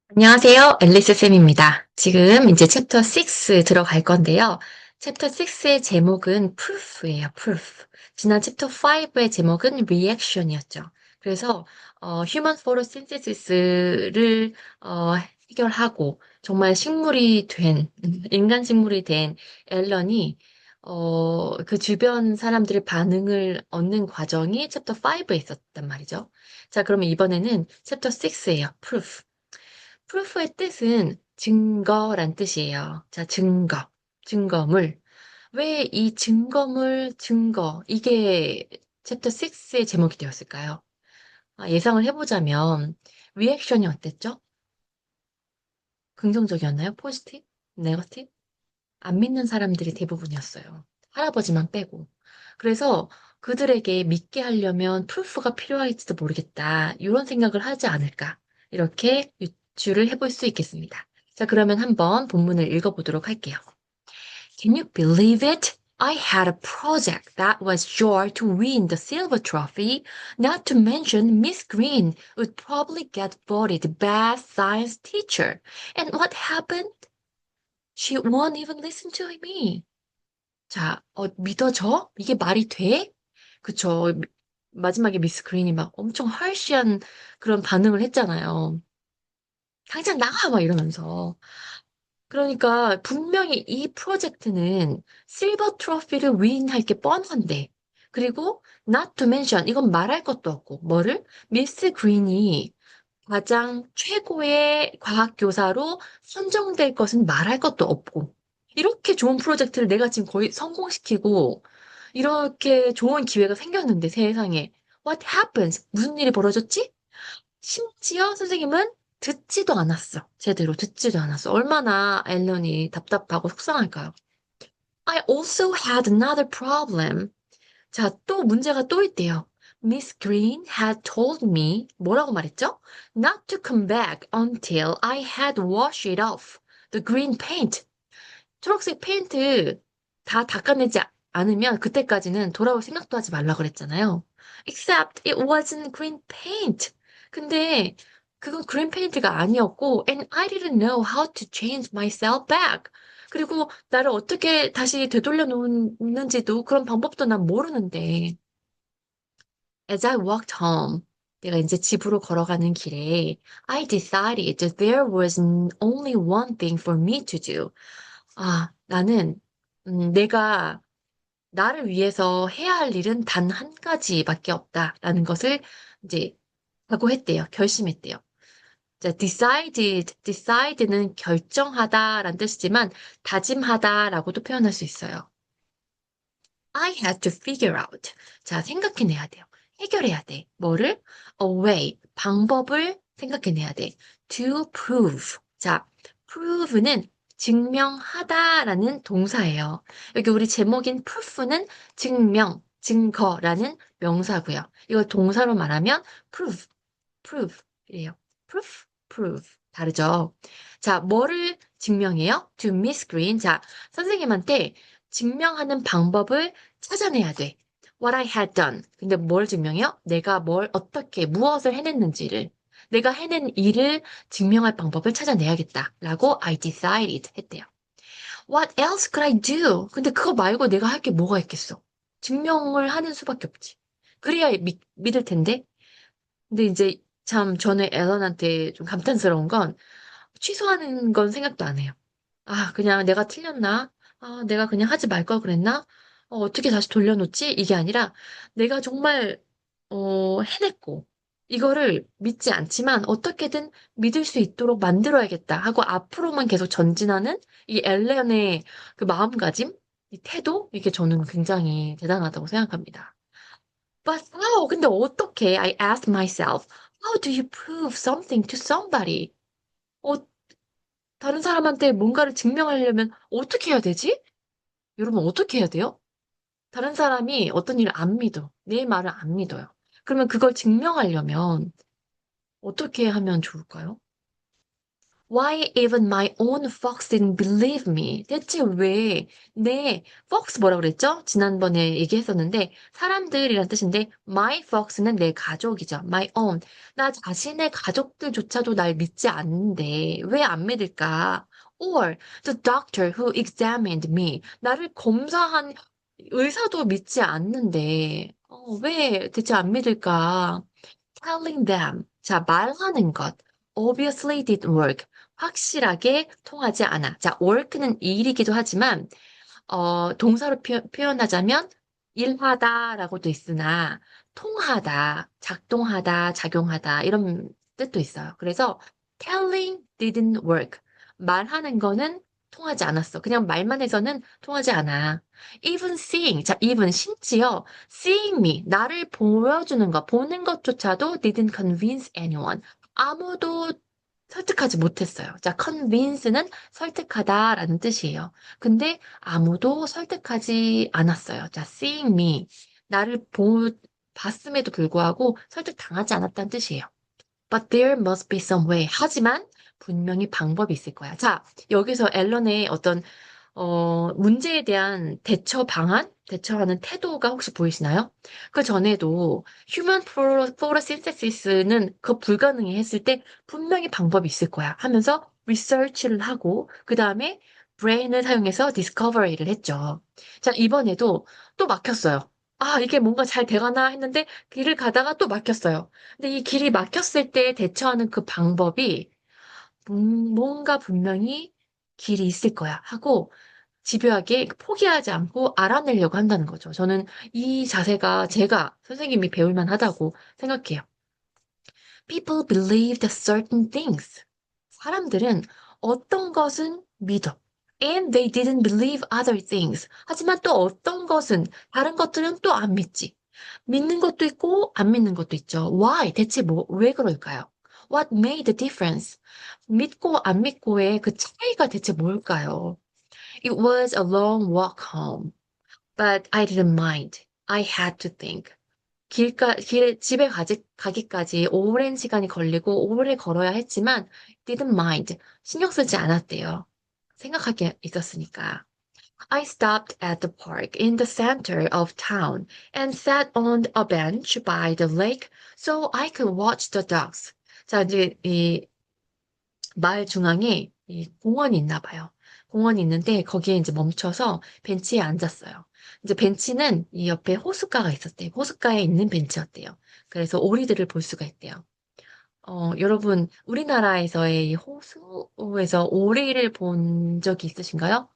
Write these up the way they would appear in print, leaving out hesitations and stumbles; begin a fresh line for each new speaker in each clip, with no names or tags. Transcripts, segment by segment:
안녕하세요. 앨리스 쌤입니다. 지금 이제 챕터 6 들어갈 건데요. 챕터 6의 제목은 proof예요, proof. 지난 챕터 5의 제목은 reaction이었죠. 그래서 human photosynthesis를 해결하고 정말 식물이 된 인간 식물이 된 앨런이 그 주변 사람들의 반응을 얻는 과정이 챕터 5에 있었단 말이죠. 자, 그러면 이번에는 챕터 6예요, proof. 프루프의 뜻은 증거란 뜻이에요. 자, 증거, 증거물. 왜 이 증거물, 증거, 이게 챕터 6의 제목이 되었을까요? 예상을 해보자면, 리액션이 어땠죠? 긍정적이었나요? 포지티브? 네거티브? 안 믿는 사람들이 대부분이었어요. 할아버지만 빼고. 그래서 그들에게 믿게 하려면 프루프가 필요할지도 모르겠다. 이런 생각을 하지 않을까. 이렇게 유추를 해볼 수 있겠습니다. 자, 그러면 한번 본문을 읽어보도록 할게요. Can you believe it? I had a project that was sure to win the silver trophy, not to mention Miss Green would probably get voted best science teacher. And what happened? She won't even listen to me. 자, 믿어져? 이게 말이 돼? 그쵸. 마지막에 미스 그린이 막 엄청 harsh한 그런 반응을 했잖아요. 당장 나가! 막 이러면서. 그러니까 분명히 이 프로젝트는 실버 트로피를 윈할 게 뻔한데. 그리고 not to mention 이건 말할 것도 없고 뭐를? 미스 그린이 가장 최고의 과학교사로 선정될 것은 말할 것도 없고, 이렇게 좋은 프로젝트를 내가 지금 거의 성공시키고, 이렇게 좋은 기회가 생겼는데 세상에. What happens? 무슨 일이 벌어졌지? 심지어 선생님은 듣지도 않았어. 제대로 듣지도 않았어. 얼마나 앨런이 답답하고 속상할까요? I also had another problem. 자, 또 문제가 또 있대요. Miss Green had told me 뭐라고 말했죠? Not to come back until I had washed it off. The green paint. 초록색 페인트 다 닦아내지 않으면 그때까지는 돌아올 생각도 하지 말라 그랬잖아요. Except it wasn't green paint. 근데 그건 green paint가 아니었고 and I didn't know how to change myself back. 그리고 나를 어떻게 다시 되돌려 놓는지도 그런 방법도 난 모르는데. As I walked home, 내가 이제 집으로 걸어가는 길에 I decided that there was only one thing for me to do. 나는 내가 나를 위해서 해야 할 일은 단 한 가지밖에 없다라는 것을 이제 각오했대요. 결심했대요. 자, decide는 결정하다라는 뜻이지만 다짐하다라고도 표현할 수 있어요. I had to figure out. 자, 생각해내야 돼요. 해결해야 돼. 뭐를? A way, 방법을 생각해내야 돼. To prove. 자, prove는 증명하다라는 동사예요. 여기 우리 제목인 proof는 증명, 증거라는 명사고요. 이걸 동사로 말하면 prove, prove이에요. proof, prove. 다르죠? 자, 뭐를 증명해요? To Miss Green. 자, 선생님한테 증명하는 방법을 찾아내야 돼. What I had done. 근데 뭘 증명해요? 내가 뭘 어떻게 무엇을 해냈는지를 내가 해낸 일을 증명할 방법을 찾아내야겠다. 라고 I decided 했대요. What else could I do? 근데 그거 말고 내가 할 게 뭐가 있겠어? 증명을 하는 수밖에 없지. 그래야 믿을 텐데. 근데 이제 참 저는 앨런한테 좀 감탄스러운 건 취소하는 건 생각도 안 해요. 그냥 내가 틀렸나? 내가 그냥 하지 말 걸 그랬나? 어떻게 다시 돌려놓지? 이게 아니라 내가 정말, 해냈고, 이거를 믿지 않지만 어떻게든 믿을 수 있도록 만들어야겠다 하고 앞으로만 계속 전진하는 이 엘렌의 그 마음가짐, 이 태도, 이게 저는 굉장히 대단하다고 생각합니다. But how? 근데 어떻게? I asked myself, how do you prove something to somebody? 어, 다른 사람한테 뭔가를 증명하려면 어떻게 해야 되지? 여러분, 어떻게 해야 돼요? 다른 사람이 어떤 일을 안 믿어. 내 말을 안 믿어요. 그러면 그걸 증명하려면 어떻게 하면 좋을까요? Why even my own fox didn't believe me? 대체 왜 내 fox 뭐라 그랬죠? 지난번에 얘기했었는데 사람들이란 뜻인데 my fox는 내 가족이죠. my own. 나 자신의 가족들조차도 날 믿지 않는데 왜 안 믿을까? Or the doctor who examined me. 나를 검사한 의사도 믿지 않는데 왜 대체 안 믿을까? Telling them. 자, 말하는 것. Obviously didn't work. 확실하게 통하지 않아. 자, work는 일이기도 하지만, 동사로 표현하자면, 일하다라고도 있으나, 통하다, 작동하다, 작용하다, 이런 뜻도 있어요. 그래서, telling didn't work. 말하는 거는 통하지 않았어. 그냥 말만 해서는 통하지 않아. Even seeing. 자, even 심지어, seeing me. 나를 보여주는 것, 보는 것조차도 didn't convince anyone. 아무도 설득하지 못했어요. 자, convince는 설득하다라는 뜻이에요. 근데 아무도 설득하지 않았어요. 자, seeing me. 나를 봤음에도 불구하고 설득당하지 않았다는 뜻이에요. But there must be some way. 하지만 분명히 방법이 있을 거야. 자, 여기서 앨런의 어떤 문제에 대한 대처 방안, 대처하는 태도가 혹시 보이시나요? 그 전에도 human photosynthesis는 그 불가능해 했을 때 분명히 방법이 있을 거야 하면서 research를 하고 그 다음에 brain을 사용해서 discovery를 했죠. 자, 이번에도 또 막혔어요. 아, 이게 뭔가 잘 돼가나 했는데 길을 가다가 또 막혔어요. 근데 이 길이 막혔을 때 대처하는 그 방법이 뭔가 분명히 길이 있을 거야 하고 집요하게 포기하지 않고 알아내려고 한다는 거죠. 저는 이 자세가 제가 선생님이 배울 만하다고 생각해요. People believed certain things. 사람들은 어떤 것은 믿어. And they didn't believe other things. 하지만 또 어떤 것은, 다른 것들은 또 안 믿지. 믿는 것도 있고, 안 믿는 것도 있죠. Why? 대체 왜 그럴까요? What made the difference? 믿고 안 믿고의 그 차이가 대체 뭘까요? It was a long walk home, but I didn't mind. I had to think. 집에 가기까지 오랜 시간이 걸리고 오래 걸어야 했지만 didn't mind. 신경 쓰지 않았대요. 생각하게 있었으니까. I stopped at the park in the center of town and sat on a bench by the lake so I could watch the ducks. 자, 이제 이 마을 중앙에 이 공원이 있나 봐요. 공원이 있는데 거기에 이제 멈춰서 벤치에 앉았어요. 이제 벤치는 이 옆에 호숫가가 있었대요. 호숫가에 있는 벤치였대요. 그래서 오리들을 볼 수가 있대요. 여러분, 우리나라에서의 이 호수에서 오리를 본 적이 있으신가요?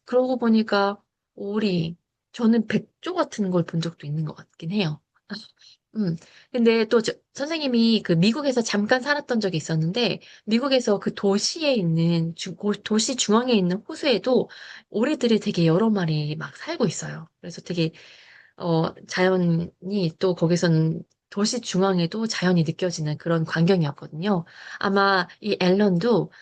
그러고 보니까 오리, 저는 백조 같은 걸 본 적도 있는 것 같긴 해요. 음. 근데 또 선생님이 그 미국에서 잠깐 살았던 적이 있었는데, 미국에서 그 도시에 있는, 도시 중앙에 있는 호수에도 오리들이 되게 여러 마리 막 살고 있어요. 그래서 되게, 자연이 또 거기서는 도시 중앙에도 자연이 느껴지는 그런 광경이었거든요. 아마 이 앨런도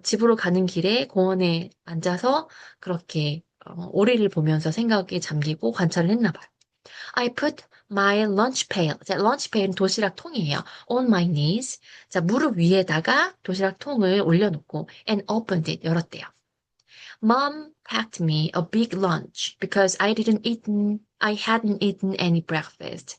집으로 가는 길에 공원에 앉아서 그렇게 오리를 보면서 생각에 잠기고 관찰을 했나 봐요. I put my lunch pail. 자, lunch pail은 도시락 통이에요. On my knees. 자, 무릎 위에다가 도시락 통을 올려놓고 and opened it. 열었대요. Mom packed me a big lunch because I hadn't eaten any breakfast.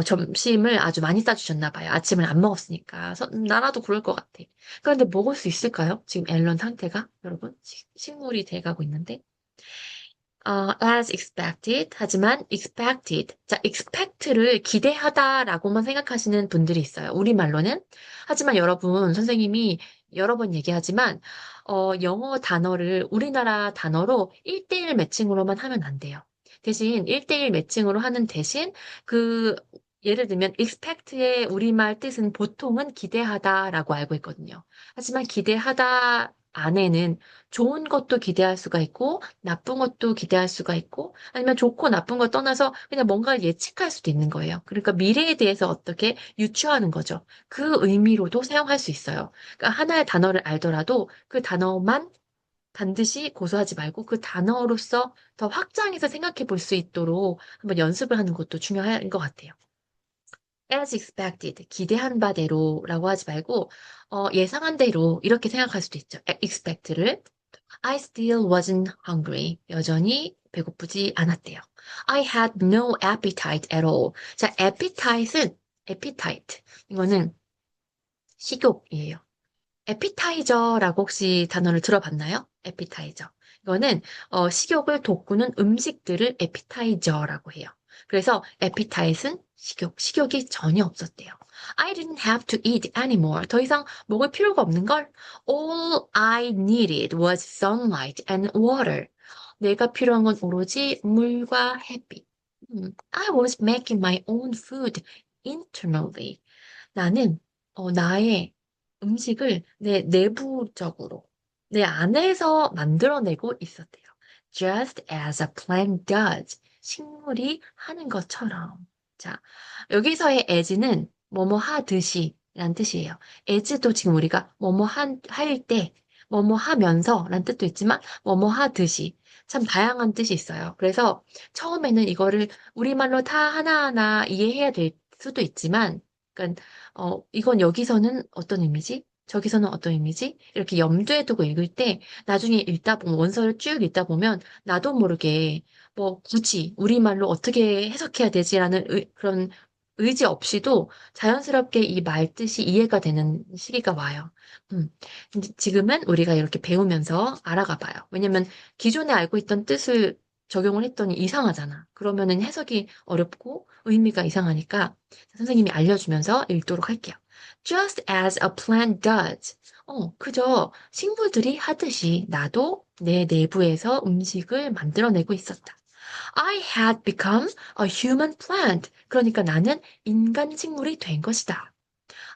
점심을 아주 많이 싸주셨나 봐요. 아침을 안 먹었으니까. 나라도 그럴 것 같아. 그런데 먹을 수 있을까요? 지금 앨런 상태가? 여러분, 식물이 돼가고 있는데. as expected. 하지만 expected. 자, expect를 기대하다라고만 생각하시는 분들이 있어요. 우리말로는. 하지만 여러분, 선생님이 여러 번 얘기하지만, 영어 단어를 우리나라 단어로 1대1 매칭으로만 하면 안 돼요. 대신 1대1 매칭으로 하는 대신 예를 들면 expect의 우리말 뜻은 보통은 기대하다라고 알고 있거든요. 하지만 기대하다 안에는 좋은 것도 기대할 수가 있고, 나쁜 것도 기대할 수가 있고, 아니면 좋고 나쁜 걸 떠나서 그냥 뭔가를 예측할 수도 있는 거예요. 그러니까 미래에 대해서 어떻게 유추하는 거죠. 그 의미로도 사용할 수 있어요. 그러니까 하나의 단어를 알더라도 그 단어만 반드시 고수하지 말고 그 단어로서 더 확장해서 생각해 볼 수 있도록 한번 연습을 하는 것도 중요한 것 같아요. as expected, 기대한 바대로라고 하지 말고, 예상한 대로 이렇게 생각할 수도 있죠. expect를. I still wasn't hungry. 여전히 배고프지 않았대요. I had no appetite at all. 자, appetite. 이거는 식욕이에요. 에피타이저라고 혹시 단어를 들어봤나요? 에피타이저. 이거는 식욕을 돋구는 음식들을 에피타이저라고 해요. 그래서 에피타이트는 식욕이 전혀 없었대요. I didn't have to eat anymore. 더 이상 먹을 필요가 없는 걸. All I needed was sunlight and water. 내가 필요한 건 오로지 물과 햇빛. I was making my own food internally. 나는 나의 음식을 내 내부적으로, 내 안에서 만들어내고 있었대요. Just as a plant does. 식물이 하는 것처럼. 자, 여기서의 as는 뭐뭐 하듯이 라는 뜻이에요. as도 지금 우리가 할 때, 뭐뭐 하면서 라는 뜻도 있지만, 뭐뭐 하듯이. 참 다양한 뜻이 있어요. 그래서 처음에는 이거를 우리말로 다 하나하나 이해해야 될 수도 있지만, 그러니까 이건 여기서는 어떤 의미지? 저기서는 어떤 의미지? 이렇게 염두에 두고 읽을 때 나중에 읽다 보면 원서를 쭉 읽다 보면 나도 모르게 뭐 굳이 우리말로 어떻게 해석해야 되지라는 그런 의지 없이도 자연스럽게 이 말 뜻이 이해가 되는 시기가 와요. 근데 지금은 우리가 이렇게 배우면서 알아가 봐요. 왜냐면 기존에 알고 있던 뜻을 적용을 했더니 이상하잖아. 그러면은 해석이 어렵고 의미가 이상하니까 선생님이 알려주면서 읽도록 할게요. Just as a plant does. 그저 식물들이 하듯이 나도 내 내부에서 음식을 만들어내고 있었다. I had become a human plant. 그러니까 나는 인간 식물이 된 것이다.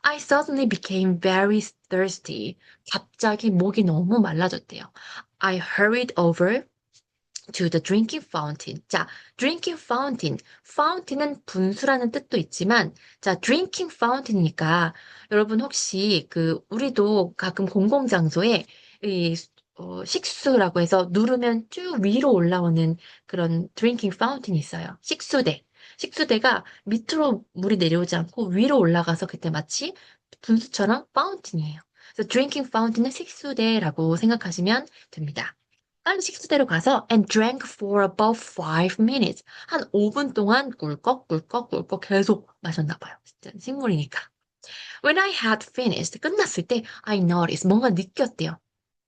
I suddenly became very thirsty. 갑자기 목이 너무 말라졌대요. I hurried over to the drinking fountain. 자, drinking fountain. fountain은 분수라는 뜻도 있지만, 자, drinking fountain이니까 여러분 혹시 우리도 가끔 공공장소에 이 식수라고 해서 누르면 쭉 위로 올라오는 그런 drinking fountain이 있어요. 식수대. 식수대가 밑으로 물이 내려오지 않고 위로 올라가서 그때 마치 분수처럼 fountain이에요. 그래서 drinking fountain은 식수대라고 생각하시면 됩니다. 빨리 식수대로 가서 and drank for about 5 minutes. 한 5분 동안 꿀꺽꿀꺽꿀꺽 계속 마셨나 봐요. 진짜 식물이니까. When I had finished, 끝났을 때 I noticed, 뭔가 느꼈대요.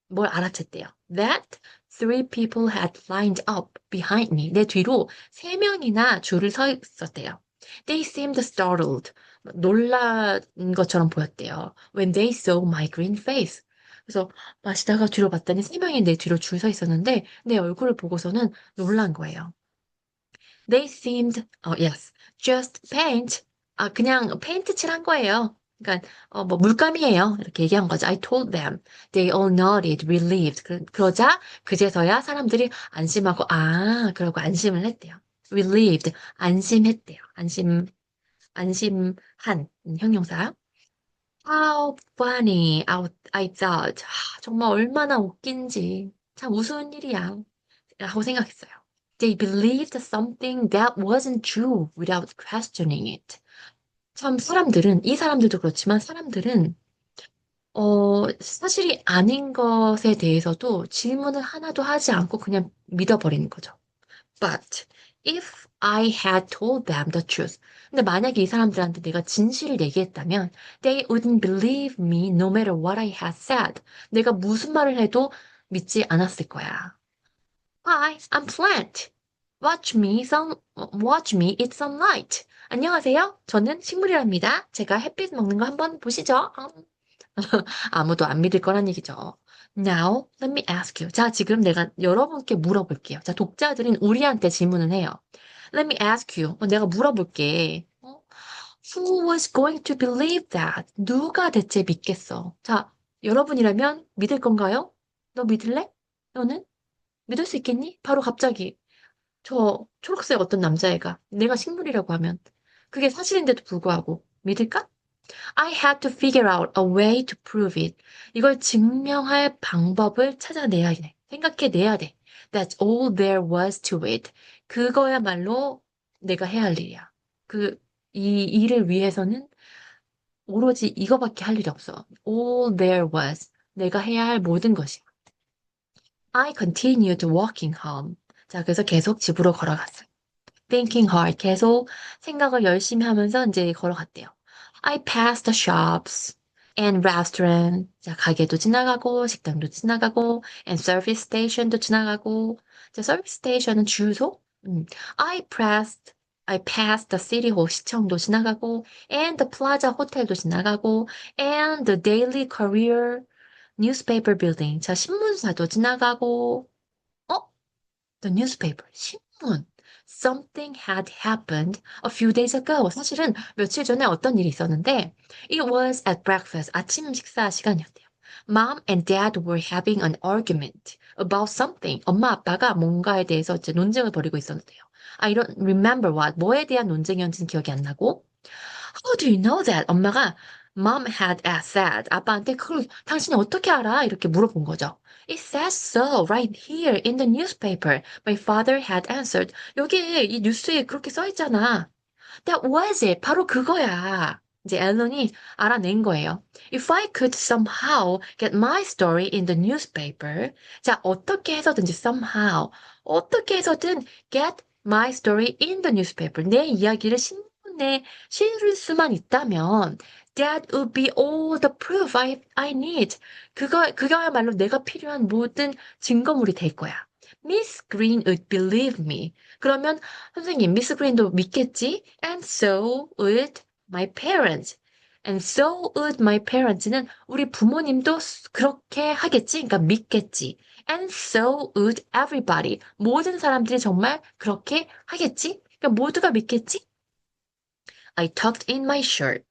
뭘 알아챘대요. That three people had lined up behind me. 내 뒤로 3명이나 줄을 서 있었대요. They seemed startled. 놀란 것처럼 보였대요. When they saw my green face. 그래서 마시다가 뒤로 봤더니 3명이 내 뒤로 줄 서 있었는데 내 얼굴을 보고서는 놀란 거예요. They seemed, yes, just paint. 그냥 페인트 칠한 거예요. 그러니까, 뭐, 물감이에요. 이렇게 얘기한 거죠. I told them. They all nodded, relieved. 그러자, 그제서야 사람들이 안심하고, 그러고 안심을 했대요. relieved, 안심했대요. 안심한, 형용사. How funny, I thought. 정말 얼마나 웃긴지. 참 우스운 일이야. 라고 생각했어요. They believed something that wasn't true without questioning it. 참 이 사람들도 그렇지만 사람들은 사실이 아닌 것에 대해서도 질문을 하나도 하지 않고 그냥 믿어버리는 거죠. But if I had told them the truth. 근데 만약에 이 사람들한테 내가 진실을 얘기했다면 they wouldn't believe me no matter what I had said. 내가 무슨 말을 해도 믿지 않았을 거야. Hi, I'm Plant. Watch me eat some light. 안녕하세요. 저는 식물이랍니다. 제가 햇빛 먹는 거 한번 보시죠. 아무도 안 믿을 거란 얘기죠. Now, let me ask you. 자, 지금 내가 여러분께 물어볼게요. 자, 독자들은 우리한테 질문을 해요. Let me ask you. 내가 물어볼게. Who was going to believe that? 누가 대체 믿겠어? 자, 여러분이라면 믿을 건가요? 너 믿을래? 너는? 믿을 수 있겠니? 바로 갑자기 저 초록색 어떤 남자애가 내가 식물이라고 하면 그게 사실인데도 불구하고 믿을까? I had to figure out a way to prove it. 이걸 증명할 방법을 찾아내야 돼. 생각해내야 돼. That's all there was to it. 그거야말로 내가 해야 할 일이야. 이 일을 위해서는 오로지 이거밖에 할 일이 없어. All there was. 내가 해야 할 모든 것이. I continued walking home. 자, 그래서 계속 집으로 걸어갔어요. Thinking hard. 계속 생각을 열심히 하면서 이제 걸어갔대요. I passed the shops and restaurant. 자, 가게도 지나가고, 식당도 지나가고, and service station도 지나가고. 자, service station은 주유소? I passed the city hall 시청도 지나가고, and the plaza 호텔도 지나가고, and the daily career newspaper building. 자, 신문사도 지나가고, 어? The newspaper, 신문. Something had happened a few days ago. 사실은 며칠 전에 어떤 일이 있었는데, it was at breakfast. 아침 식사 시간이었대요. Mom and Dad were having an argument about something. 엄마 아빠가 뭔가에 대해서 이제 논쟁을 벌이고 있었는데요. I don't remember what. 뭐에 대한 논쟁이었는지는 기억이 안 나고, How do you know that? 엄마가 Mom had said 아빠한테 그걸 당신이 어떻게 알아? 이렇게 물어본 거죠. It says so right here in the newspaper. My father had answered. 여기에 이 뉴스에 그렇게 써 있잖아. That was it. 바로 그거야. 이제 앨런이 알아낸 거예요. If I could somehow get my story in the newspaper. 자, 어떻게 해서든지 somehow. 어떻게 해서든 get my story in the newspaper. 내 이야기를 신문에 실을 수만 있다면 that would be all the proof I need. 그거야말로 내가 필요한 모든 증거물이 될 거야. Miss Green would believe me. 그러면 선생님, 미스 그린도 믿겠지? And so would my parents. And so would my parents는 우리 부모님도 그렇게 하겠지? 그러니까 믿겠지. And so would everybody. 모든 사람들이 정말 그렇게 하겠지? 그러니까 모두가 믿겠지? I tucked in my shirt,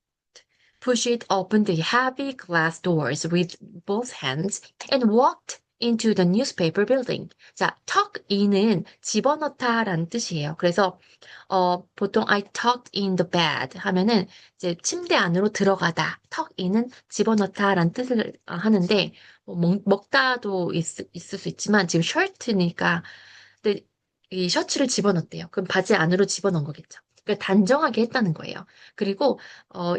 pushed open the heavy glass doors with both hands, and walked into the newspaper building. 자, tuck in은 집어넣다라는 뜻이에요. 그래서 보통 I tucked in the bed 하면은 이제 침대 안으로 들어가다. tuck in은 집어넣다라는 뜻을 하는데 먹다도 있을 수 있지만 지금 셔츠니까 근데 이 셔츠를 집어넣대요. 그럼 바지 안으로 집어넣은 거겠죠. 그러니까 단정하게 했다는 거예요. 그리고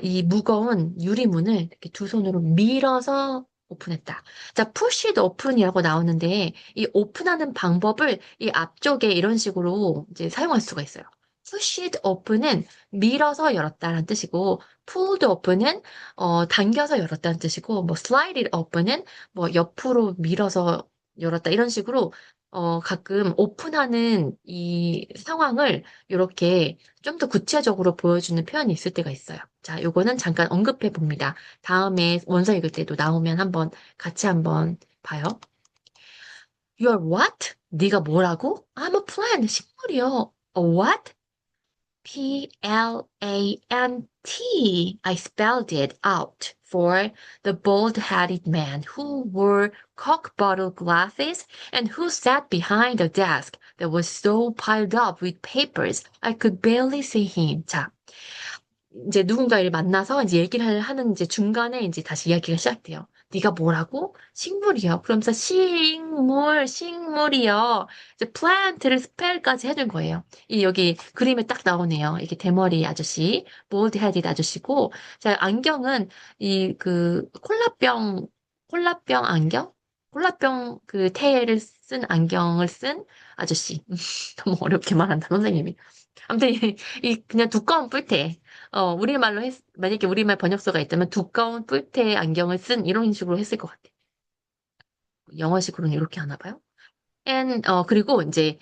이 무거운 유리문을 이렇게 두 손으로 밀어서 오픈했다. 자, push it open이라고 나오는데 이 오픈하는 방법을 이 앞쪽에 이런 식으로 이제 사용할 수가 있어요. push it open은 밀어서 열었다는 뜻이고 pull it open은 당겨서 열었다는 뜻이고 뭐 slide it open은 뭐 옆으로 밀어서 열었다 이런 식으로 가끔 오픈하는 이 상황을 이렇게 좀 더 구체적으로 보여주는 표현이 있을 때가 있어요. 자, 요거는 잠깐 언급해 봅니다. 다음에 원서 읽을 때도 나오면 한번 같이 한번 봐요. You're what? 네가 뭐라고? I'm a plant, 식물이요. A what? Plant. I spelled it out for the bald-headed man who wore cock-bottle glasses and who sat behind a desk that was so piled up with papers I could barely see him. 자, 이제 누군가를 만나서 이제 얘기를 하는 이제 중간에 이제 다시 이야기가 시작돼요. 네가 뭐라고? 식물이요. 그러면서 식물이요. 이제 plant를 스펠까지 해준 거예요. 이 여기 그림에 딱 나오네요. 이게 대머리 아저씨, 볼드 헤디드 아저씨고, 자 안경은 이 그 콜라병 안경? 콜라병 그 테를 쓴 안경을 쓴 아저씨. 너무 어렵게 말한다 선생님이. 아무튼 그냥 두꺼운 뿔테. 우리말로 만약에 우리말 번역서가 있다면 두꺼운 뿔테 안경을 쓴 이런 식으로 했을 것 같아. 영어식으로는 이렇게 하나 봐요. 그리고 이제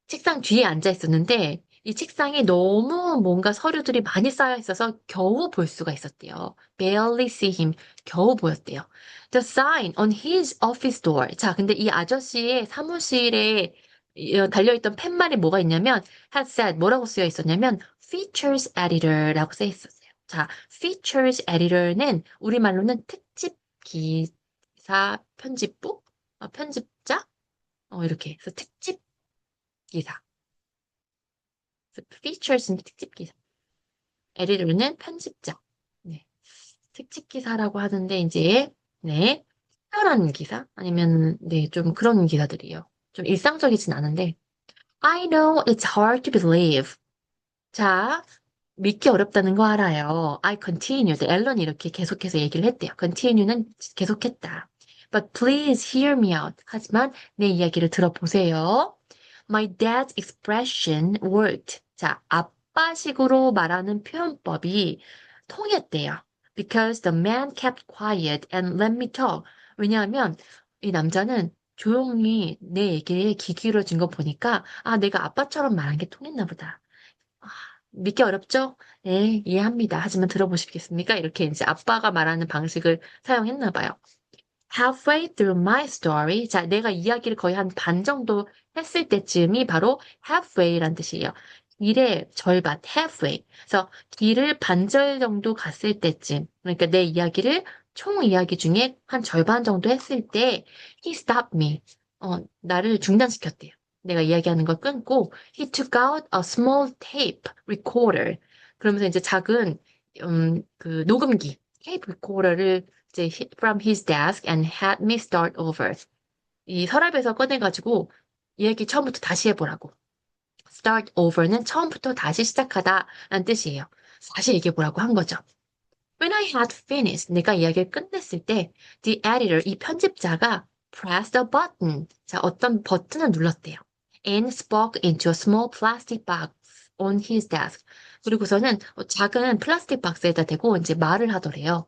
책상 뒤에 앉아 있었는데 이 책상에 너무 뭔가 서류들이 많이 쌓여 있어서 겨우 볼 수가 있었대요. Barely see him. 겨우 보였대요. The sign on his office door. 자, 근데 이 아저씨의 사무실에 달려있던 팻말이 뭐가 있냐면 had said 뭐라고 쓰여 있었냐면 features editor라고 쓰여 있었어요. 자, features editor는 우리말로는 특집 기사 편집부? 편집자? 이렇게. 그래서 특집 기사. features는 특집 기사. editor는 편집자. 네. 특집 기사라고 하는데 이제 네. 특별한 기사 아니면 네, 좀 그런 기사들이에요. 좀 일상적이진 않은데 I know it's hard to believe. 자, 믿기 어렵다는 거 알아요. I continued. 앨런이 이렇게 계속해서 얘기를 했대요. continue는 계속했다. But please hear me out. 하지만 내 이야기를 들어보세요. My dad's expression worked. 자, 아빠식으로 말하는 표현법이 통했대요. Because the man kept quiet and let me talk. 왜냐하면 이 남자는 조용히 내 얘기에 귀 기울여진 거 보니까 아, 내가 아빠처럼 말한 게 통했나 보다. 아, 믿기 어렵죠? 네, 이해합니다. 하지만 들어보시겠습니까? 이렇게 이제 아빠가 말하는 방식을 사용했나 봐요. Halfway through my story. 자, 내가 이야기를 거의 한 반 정도 했을 때쯤이 바로 halfway란 뜻이에요. 길의 절반, halfway. 그래서 길을 반절 정도 갔을 때쯤. 그러니까 내 이야기를 총 이야기 중에 한 절반 정도 했을 때 he stopped me. 나를 중단시켰대요. 내가 이야기하는 걸 끊고 he took out a small tape recorder. 그러면서 이제 작은 그 녹음기, tape recorder를 이제 from his desk and had me start over. 이 서랍에서 꺼내가지고 이야기 처음부터 다시 해보라고. start over는 처음부터 다시 시작하다라는 뜻이에요. 다시 얘기해보라고 한 거죠. When I had finished, 내가 이야기를 끝냈을 때 the editor, 이 편집자가 pressed a button. 자, 어떤 버튼을 눌렀대요. And spoke into a small plastic box on his desk. 그리고서는 작은 플라스틱 박스에다 대고 이제 말을 하더래요.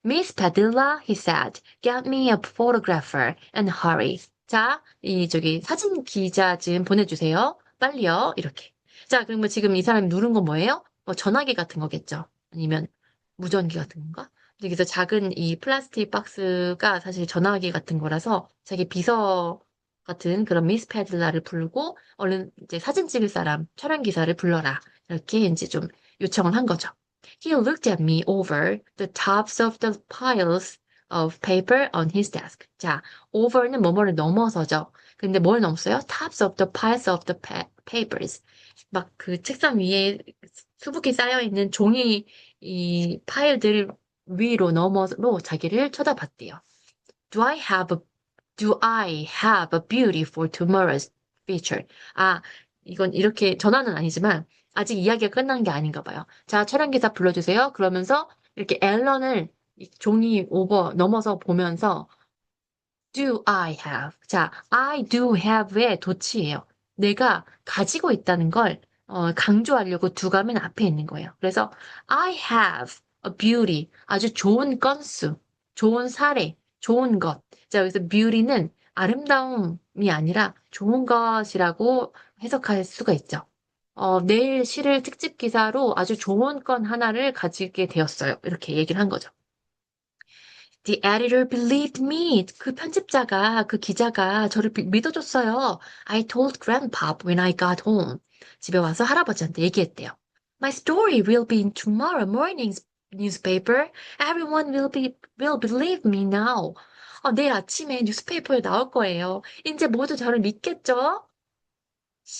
Miss Padilla, he said, get me a photographer and hurry. 자, 저기 사진 기자 좀 보내주세요. 빨리요. 이렇게. 자, 그러면 지금 이 사람이 누른 건 뭐예요? 전화기 같은 거겠죠. 아니면 무전기 같은 건가? 그래서 작은 이 플라스틱 박스가 사실 전화기 같은 거라서 자기 비서 같은 그런 미스 패들라를 부르고 얼른 이제 사진 찍을 사람, 촬영 기사를 불러라. 이렇게 이제 좀 요청을 한 거죠. He looked at me over the tops of the piles of paper on his desk. 자, over는 뭐뭐를 넘어서죠. 근데 뭘 넘었어요? Tops of the piles of the papers. 막 그 책상 위에 수북히 쌓여있는 종이 이 파일들 위로 너머로 자기를 쳐다봤대요. Do I have a beauty for tomorrow's feature? 아, 이건 이렇게 전화는 아니지만 아직 이야기가 끝난 게 아닌가 봐요. 자, 촬영기사 불러주세요. 그러면서 이렇게 앨런을 이 종이 오버 넘어서 보면서 do I have. 자, I do have의 도치예요. 내가 가지고 있다는 걸 강조하려고 두가 맨 앞에 있는 거예요. 그래서 I have a beauty. 아주 좋은 건수, 좋은 사례, 좋은 것. 자, 여기서 beauty는 아름다움이 아니라 좋은 것이라고 해석할 수가 있죠. 내일 실을 특집 기사로 아주 좋은 건 하나를 가지게 되었어요. 이렇게 얘기를 한 거죠. The editor believed me. 그 편집자가, 그 기자가 저를 믿어줬어요. I told Grandpop when I got home. 집에 와서 할아버지한테 얘기했대요. My story will be in tomorrow morning's newspaper. Everyone will believe me now. 내일 아침에 뉴스페이퍼에 나올 거예요. 이제 모두 저를 믿겠죠?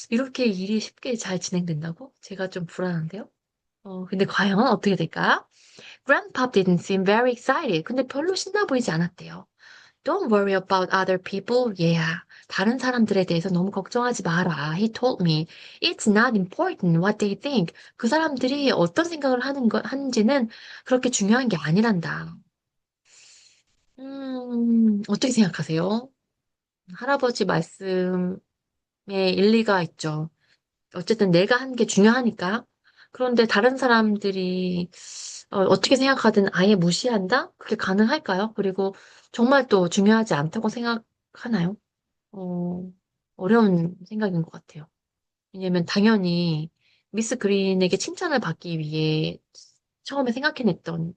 이렇게 일이 쉽게 잘 진행된다고? 제가 좀 불안한데요? 근데 과연 어떻게 될까? Grandpop didn't seem very excited. 근데 별로 신나 보이지 않았대요. Don't worry about other people. Yeah. 다른 사람들에 대해서 너무 걱정하지 마라. He told me. It's not important what they think. 그 사람들이 어떤 생각을 하는지는 그렇게 중요한 게 아니란다. 어떻게 생각하세요? 할아버지 말씀에 일리가 있죠. 어쨌든 내가 한 게 중요하니까. 그런데 다른 사람들이 어떻게 생각하든 아예 무시한다? 그게 가능할까요? 그리고 정말 또 중요하지 않다고 생각하나요? 어, 어려운 생각인 것 같아요. 왜냐면 당연히 미스 그린에게 칭찬을 받기 위해 처음에 생각해냈던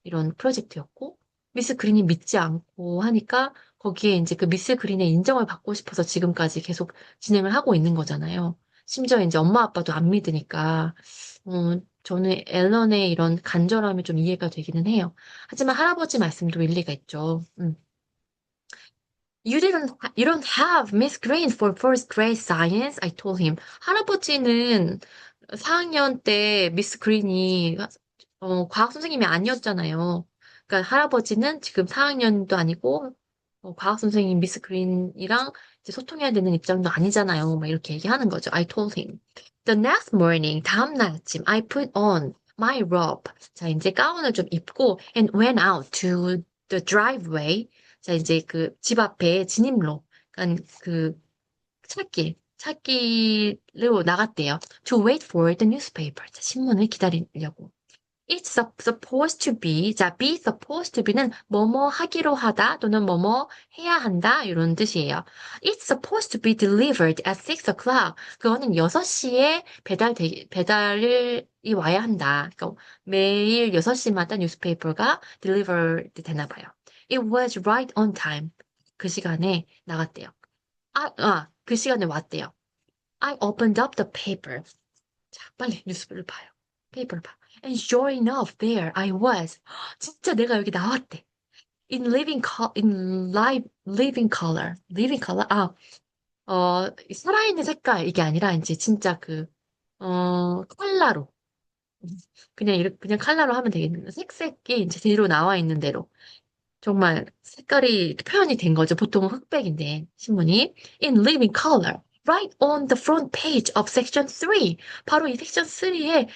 이런 프로젝트였고, 미스 그린이 믿지 않고 하니까 거기에 이제 그 미스 그린의 인정을 받고 싶어서 지금까지 계속 진행을 하고 있는 거잖아요. 심지어 이제 엄마 아빠도 안 믿으니까, 저는 앨런의 이런 간절함이 좀 이해가 되기는 해요. 하지만 할아버지 말씀도 일리가 있죠. You don't have Miss Green for first grade science? I told him. 할아버지는 4학년 때 미스 그린이 과학 선생님이 아니었잖아요. 그러니까 할아버지는 지금 4학년도 아니고 과학 선생님 미스 그린이랑 이제 소통해야 되는 입장도 아니잖아요. 막 이렇게 얘기하는 거죠. I told him. The next morning, 다음날 아침, I put on my robe. 자, 이제 가운을 좀 입고 and went out to the driveway. 자, 이제 그 집 앞에 진입로, 그러니까 그 찾기로 나갔대요. To wait for the newspaper. 자, 신문을 기다리려고. Supposed to be. 자, be supposed to be는 뭐뭐 하기로 하다 또는 뭐뭐 해야 한다 이런 뜻이에요. It's supposed to be delivered at 6 o'clock. 그거는 6시에 배달이 와야 한다. 그러니까 매일 6시마다 뉴스페이퍼가 delivered 되나 봐요. It was right on time. 그 시간에 나갔대요. 그 시간에 왔대요. I opened up the paper. 자, 빨리 뉴스를 봐요. 페이퍼를 봐. And sure enough, there I was. 진짜 내가 여기 나왔대. In living color. living color? 살아있는 색깔. 이게 아니라 이제 진짜 컬러로. 그냥 컬러로 하면 되겠는데. 색색이 이제 제대로 나와 있는 대로. 정말 색깔이 이렇게 표현이 된 거죠. 보통은 흑백인데, 신문이. In living color. Right on the front page of section 3. 바로 이 섹션 3에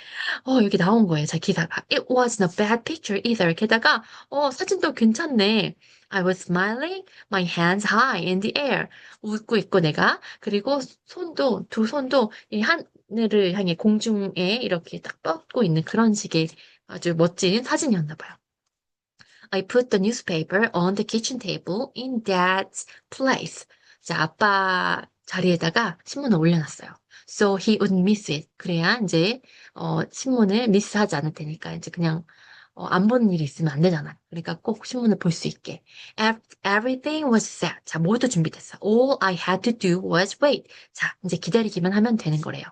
여기 나온 거예요. 자, 기사가. It wasn't a bad picture either. 게다가, 사진도 괜찮네. I was smiling, my hands high in the air. 웃고 있고 내가. 그리고 두 손도 이 하늘을 향해 공중에 이렇게 딱 뻗고 있는 그런 식의 아주 멋진 사진이었나 봐요. I put the newspaper on the kitchen table in Dad's place. 자, 아빠 자리에다가 신문을 올려놨어요. So he wouldn't miss it. 그래야 이제 신문을 미스하지 않을 테니까 이제 그냥 안 보는 일이 있으면 안 되잖아. 그러니까 꼭 신문을 볼 수 있게. Everything was set. 자, 모두 준비됐어. All I had to do was wait. 자, 이제 기다리기만 하면 되는 거래요.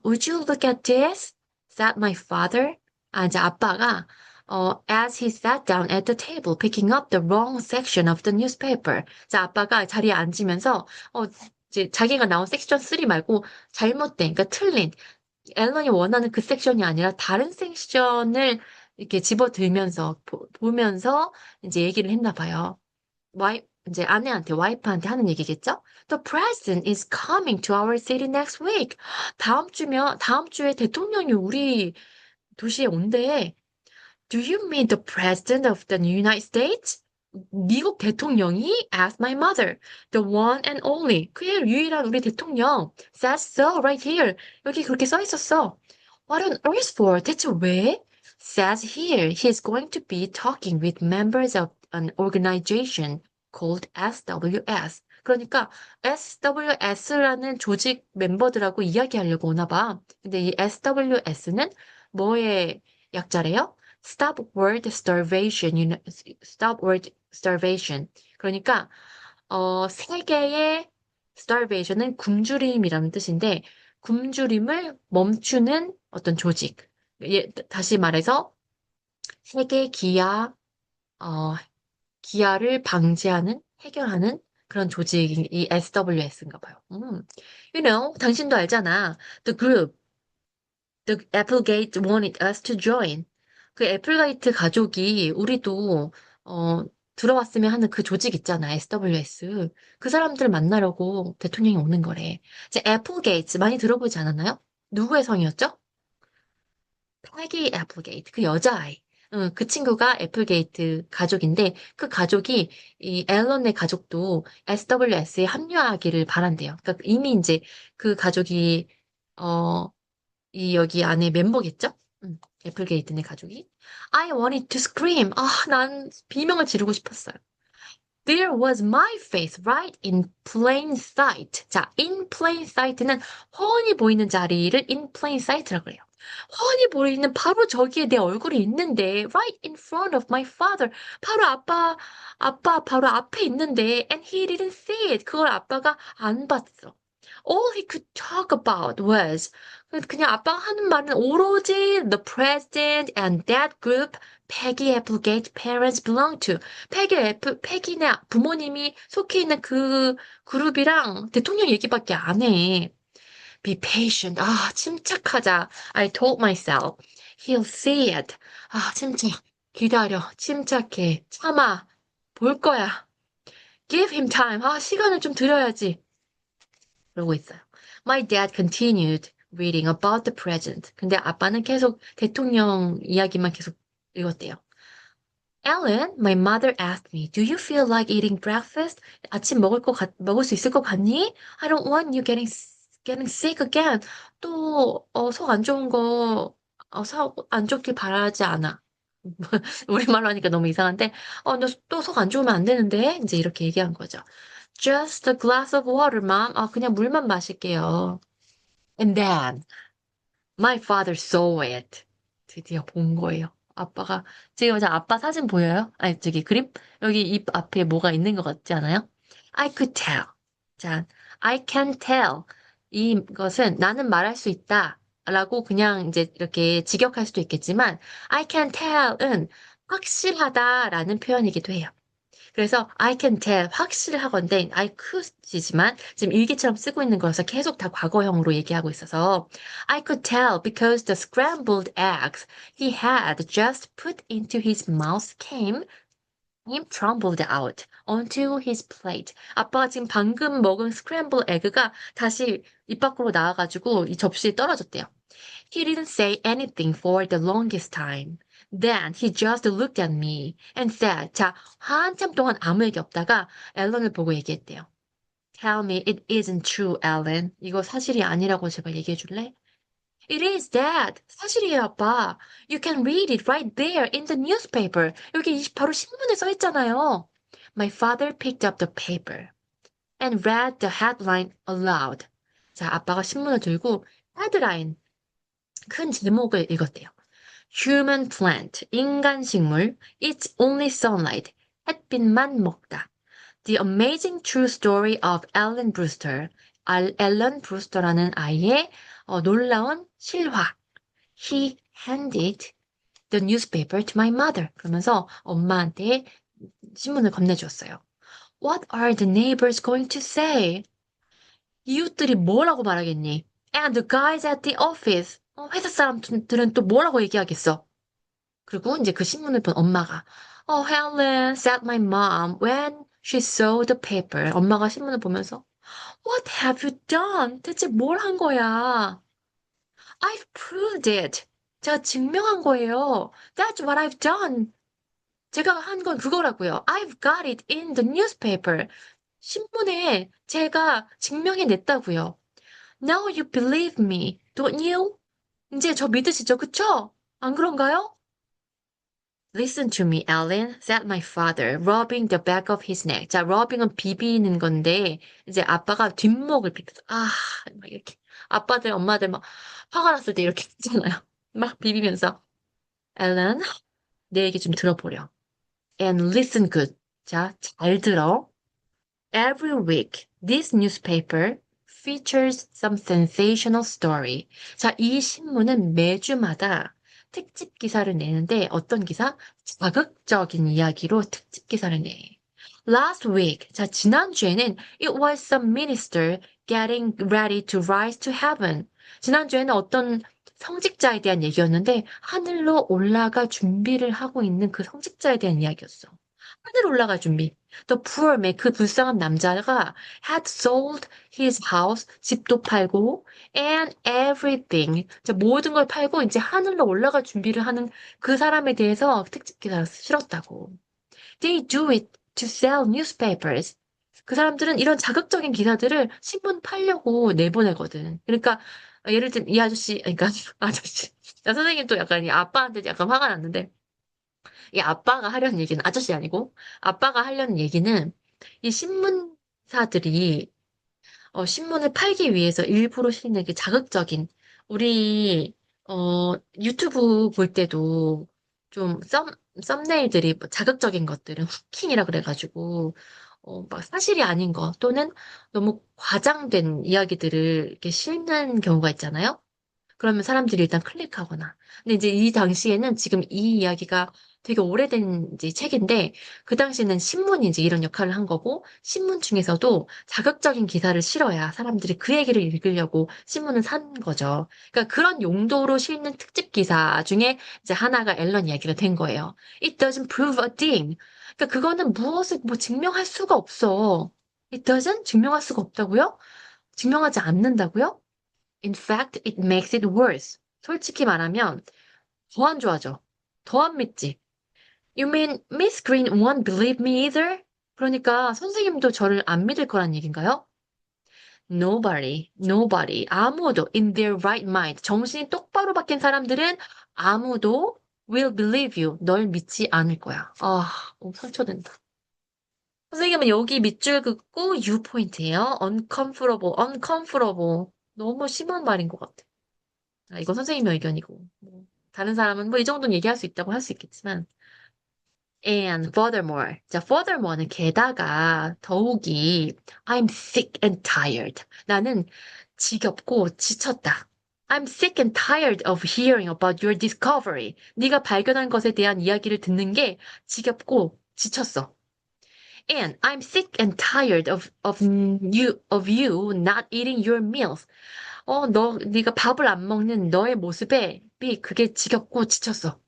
Would you look at this? said my father. 이제 아빠가 as he sat down at the table, picking up the wrong section of the newspaper. 자, 아빠가 자리에 앉으면서 이제 자기가 나온 섹션 3 말고 잘못된, 그러니까 틀린 앨런이 원하는 그 섹션이 아니라 다른 섹션을 이렇게 집어들면서 보면서 이제 얘기를 했나 봐요. 이제 아내한테 와이프한테 하는 얘기겠죠? The president is coming to our city next week. 다음 주에 대통령이 우리 도시에 온대. Do you mean the president of the United States? 미국 대통령이? asked my mother. The one and only. 그의 유일한 우리 대통령. Says so right here. 여기 그렇게 써 있었어. What on earth for? 대체 왜? Says here he is going to be talking with members of an organization called SWS. 그러니까 SWS라는 조직 멤버들하고 이야기하려고 오나 봐. 근데 이 SWS는 뭐의 약자래요? Stop World Starvation, Stop World Starvation. 그러니까 세계의 starvation은 굶주림이라는 뜻인데 굶주림을 멈추는 어떤 조직. 다시 말해서 세계 어, 기아를 방지하는, 해결하는 그런 조직이 이 SWS인가 봐요. 당신도 알잖아. The Applegate wanted us to join. 그 애플가이트 가족이 우리도 어, 들어왔으면 하는 그 조직 있잖아, SWS. 그 사람들 만나려고 대통령이 오는 거래. 이제 애플게이트 많이 들어보지 않았나요? 누구의 성이었죠? 패기 애플게이트, 그 여자아이. 응, 그 친구가 애플게이트 가족인데 그 가족이 이 앨런의 가족도 SWS에 합류하기를 바란대요. 그러니까 이미 이제 그 가족이 어, 이 여기 안에 멤버겠죠? 애플게이트네 가족이. I wanted to scream. 난 비명을 지르고 싶었어요. There was my face right in plain sight. 자, in plain sight는 훤히 보이는 자리를 in plain sight라고 그래요. 훤히 보이는 바로 저기에 내 얼굴이 있는데 right in front of my father. 바로 아빠 바로 앞에 있는데 and he didn't see it. 그걸 아빠가 안 봤어. All he could talk about was 그냥 아빠가 하는 말은 오로지 the president and that group Peggy Applegate parents belong to. 패기네 부모님이 속해 있는 그 그룹이랑 대통령 얘기밖에 안 해. Be patient. 침착하자. I told myself. He'll see it. 침착. 기다려. 침착해. 참아. 볼 거야. Give him time. 시간을 좀 드려야지. 그러고 있어요. My dad continued. reading about the president. 근데 아빠는 계속 대통령 이야기만 계속 읽었대요. Ellen, my mother asked me, do you feel like eating breakfast? 아침 먹을 수 있을 것 같니? I don't want you getting sick again. 또, 속 안 좋은 거, 속 안 좋길 바라지 않아. 우리말로 하니까 너무 이상한데, 너 또 속 안 좋으면 안 되는데? 이제 이렇게 얘기한 거죠. Just a glass of water, mom. 그냥 물만 마실게요. And then, my father saw it. 드디어 본 거예요. 아빠가, 지금 저 아빠 사진 보여요? 아니, 저기 그림? 여기 입 앞에 뭐가 있는 것 같지 않아요? I could tell. 자, I can tell. 이것은 나는 말할 수 있다. 라고 그냥 이제 이렇게 직역할 수도 있겠지만, I can tell은 확실하다라는 표현이기도 해요. 그래서 I can tell 확실하건대 I could이지만 지금 일기처럼 쓰고 있는 거라서 계속 다 과거형으로 얘기하고 있어서 I could tell because the scrambled eggs he had just put into his mouth came tumbled out onto his plate. 아빠가 지금 방금 먹은 스크램블 에그가 다시 입 밖으로 나와가지고 이 접시에 떨어졌대요. He didn't say anything for the longest time. Then he just looked at me and said, 자, 한참 동안 아무 얘기 없다가 앨런을 보고 얘기했대요. Tell me it isn't true, Ellen. 이거 사실이 아니라고 제발 얘기해 줄래? It is, Dad. 사실이에요, 아빠. You can read it right there in the newspaper. 여기 바로 신문에 써 있잖아요. My father picked up the paper and read the headline aloud. 자, 아빠가 신문을 들고 헤드라인, 큰 제목을 읽었대요. Human plant, 인간 식물, it's only sunlight, 햇빛만 먹다. The amazing true story of Ellen Brewster, 앨런 브루스터라는 아이의 놀라운 실화. He handed the newspaper to my mother. 그러면서 엄마한테 신문을 건네주었어요. What are the neighbors going to say? 이웃들이 뭐라고 말하겠니? And the guys at the office. 회사 사람들은 또 뭐라고 얘기하겠어? 그리고 이제 그 신문을 본 엄마가 Helen, said my mom when she saw the paper. 엄마가 신문을 보면서 What have you done? 대체 뭘 한 거야? I've proved it. 제가 증명한 거예요. That's what I've done. 제가 한 건 그거라고요. I've got it in the newspaper. 신문에 제가 증명해냈다고요. Now you believe me, don't you? 이제 저 믿으시죠? 그쵸? 안 그런가요? Listen to me, Ellen, said my father, rubbing the back of his neck. 자, rubbing은 비비는 건데, 이제 아빠가 뒷목을 비벼서, 막 이렇게. 아빠들, 엄마들 막 화가 났을 때 이렇게 했잖아요. 막 비비면서. Ellen, 내 얘기 좀 들어보렴. And listen good. 자, 잘 들어. Every week, this newspaper features some sensational story. 자, 이 신문은 매주마다 특집 기사를 내는데 어떤 기사? 자극적인 이야기로 특집 기사를 내. Last week, 자, 지난주에는 it was some minister getting ready to rise to heaven. 지난주에는 어떤 성직자에 대한 얘기였는데 하늘로 올라갈 준비를 하고 있는 그 성직자에 대한 이야기였어. 하늘 올라갈 준비. The poor man, 그 불쌍한 남자가 had sold his house, 집도 팔고, and everything. 자, 모든 걸 팔고 이제 하늘로 올라갈 준비를 하는 그 사람에 대해서 특집 기사를 실었다고. They do it to sell newspapers. 그 사람들은 이런 자극적인 기사들을 신문 팔려고 내보내거든. 그러니까 예를 들면 이 아저씨, 그러니까 아저씨, 나 선생님 또 약간 이 아빠한테 약간 화가 났는데 이 아빠가 하려는 얘기는 아저씨 아니고 아빠가 하려는 얘기는 이 신문사들이 신문을 팔기 위해서 일부러 실는 게 자극적인 우리 유튜브 볼 때도 좀 썸네일들이 뭐 자극적인 것들은 후킹이라 그래가지고 막 사실이 아닌 거 또는 너무 과장된 이야기들을 이렇게 실는 경우가 있잖아요. 그러면 사람들이 일단 클릭하거나. 근데 이제 이 당시에는 지금 이 이야기가 되게 오래된 이제 책인데, 그 당시에는 신문이 이제 이런 역할을 한 거고, 신문 중에서도 자극적인 기사를 실어야 사람들이 그 얘기를 읽으려고 신문을 산 거죠. 그러니까 그런 용도로 실는 특집 기사 중에 이제 하나가 앨런 이야기가 된 거예요. It doesn't prove a thing. 그러니까 그거는 무엇을 뭐 증명할 수가 없어. It doesn't 증명할 수가 없다고요? 증명하지 않는다고요? In fact, it makes it worse. 솔직히 말하면 더 안 좋아져. 더 안 믿지. You mean Miss Green won't believe me either? 그러니까 선생님도 저를 안 믿을 거란 얘긴가요? Nobody, 아무도 in their right mind, 정신이 똑바로 박힌 사람들은 아무도 will believe you, 널 믿지 않을 거야. 상처된다. 선생님은 여기 밑줄 긋고 you 포인트예요. uncomfortable. 너무 심한 말인 것 같아. 이건 선생님의 의견이고. 뭐, 다른 사람은 뭐 이 정도는 얘기할 수 있다고 할 수 있겠지만. And furthermore. 자, furthermore는 게다가 더욱이 I'm sick and tired. 나는 지겹고 지쳤다. I'm sick and tired of hearing about your discovery. 네가 발견한 것에 대한 이야기를 듣는 게 지겹고 지쳤어. And I'm sick and tired of you not eating your meals. 네가 밥을 안 먹는 너의 모습에 그게 지겹고 지쳤어.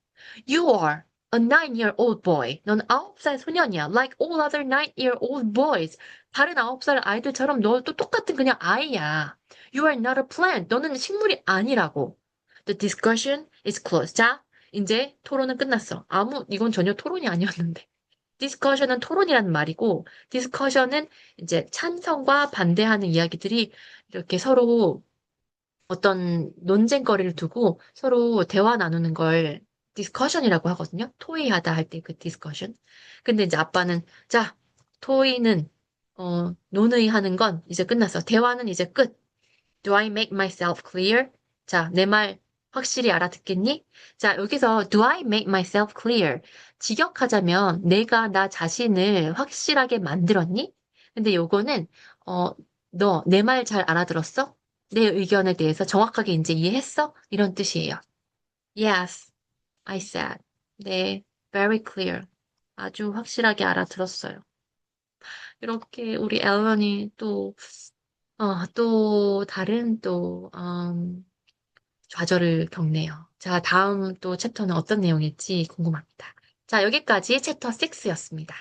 You are a 9-year-old boy. 넌 9살 소년이야. Like all other 9-year-old boys. 다른 9살 아이들처럼 너도 똑같은 그냥 아이야. You are not a plant. 너는 식물이 아니라고. The discussion is closed. 자, 이제 토론은 끝났어. 이건 전혀 토론이 아니었는데. 디스커션은 토론이라는 말이고, 디스커션은 이제 찬성과 반대하는 이야기들이 이렇게 서로 어떤 논쟁거리를 두고 서로 대화 나누는 걸 디스커션이라고 하거든요. 토의하다 할 때 그 디스커션. 근데 이제 아빠는, 자, 토의는, 논의하는 건 이제 끝났어. 대화는 이제 끝. Do I make myself clear? 자, 내 말 확실히 알아듣겠니? 자, 여기서 do I make myself clear? 직역하자면 내가 나 자신을 확실하게 만들었니? 근데 요거는 너 내 말 잘 알아들었어? 내 의견에 대해서 정확하게 이제 이해했어? 이런 뜻이에요. Yes, I said. 네, very clear. 아주 확실하게 알아들었어요. 이렇게 우리 앨런이 또 다른 좌절을 겪네요. 자, 다음 또 챕터는 어떤 내용일지 궁금합니다. 자, 여기까지 챕터 6였습니다.